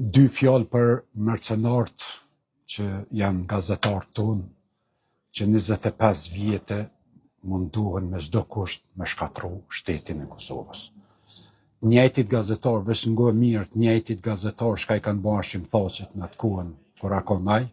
Dy fjalë për mercenarët që janë gazetarët tonë, që 25 vjete munduhen me çdo kusht me shkatru shtetin e Kosovës. Njëjtit gazetar, veç ngojë mirë, njëjtit gazetar shka i kanë bërë shimthaqet në atë kohën kur akon ai,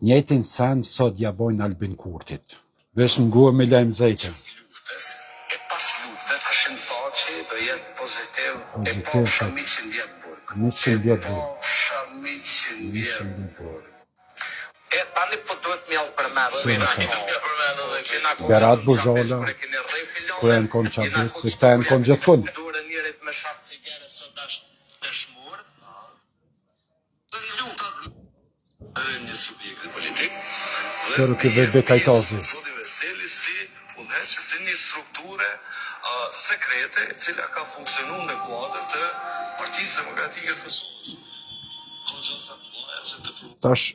njëjtin sen sot ja bojnë Albin Kurtit. Veç ngojë me lajm zejtë. E pas lutet, shimthaqi do jetë pozitiv, e pa shamiqin vjetë burg. 100 vjetë burg. Shamiqin vjetë burg. E tani po duhet mjallë përmendë. Berat Buzhola, kur e në konë qabës, se këta e në konë gjithë Dure njerit me shafë cigare së dashmur. Dhe një subjekt politik. Kërë këtë dhe bekajtazi. Zoti Veseli si punëheqës, si një strukture sekrete, e cila ka funksionu në kuadër të Partisë Demokratike të Kosovës. Tash,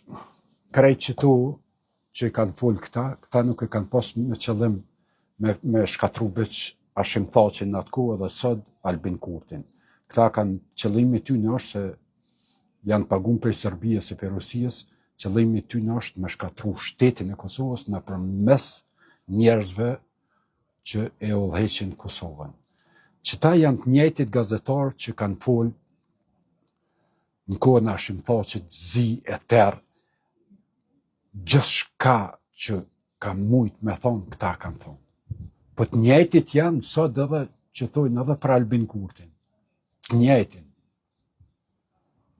krejt që tu, që i kanë folë këta nuk e kanë pas me qëllim me shkatru veç Hashimthaqin në atë kohë dhe sot Albin Kurtin. Këta kanë qëllimi ty në është se janë pagun për Serbijës e për Rusijës, qëllimi ty në është me shkatru shtetin e Kosovës në përmes njerëzve që e udhëheqin Kosovën. Qëta janë të njëjtit gazetarë që kanë folë në kohën e Hashimthaqit, zi e terë, gjithçka që ka mujt me thonë, këta kanë thonë. Po të njëjtit janë sot edhe që thojnë edhe për Albin Kurtin. Të njëjtin.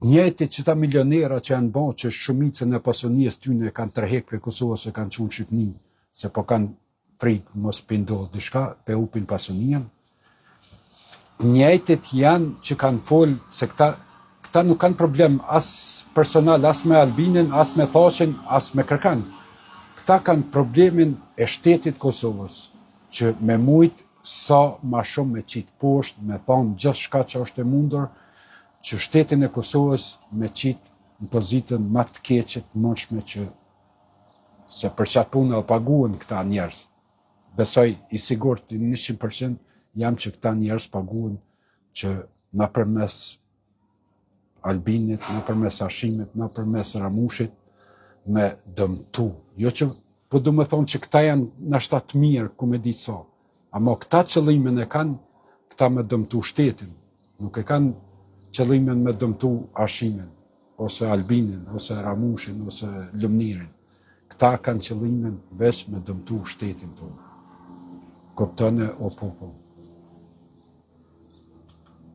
Njëjtit që ta milionera që janë bo që shumicën e pasonies tyne kanë tërhek për Kosovës e kanë qunë Shqipni, se po kanë frikë mos pëndodhë dishka, pe upin pasonien. Njëjtit janë që kanë folë se këta nuk kanë problem as personal, as me Albinin, as me Thaqin, as me Kërkan. Këta kanë problemin e shtetit Kosovës, që me mujt sa ma shumë me qitë poshtë, me thonë gjithë shka që është e mundur, që shtetin e Kosovës me qitë në pozitën ma të keqet mëshme që se për qatë punë e paguen këta njerës. Besoj i sigurt 100% jam që këta njerës paguen që na përmes Albinit, në përmes Hashimit, në përmes Ramushit, me dëmtu. Jo që, po du me thonë që këta janë në shtatë mirë, ku me ditë sa. Amo këta qëllimin e kanë, këta me dëmtu shtetin. Nuk e kanë qëllimin me dëmtu Hashimin, ose Albinin, ose Ramushin, ose Lumnirin. Këta kanë qëllimin veç me dëmtu shtetin tonë. Kuptone o popull.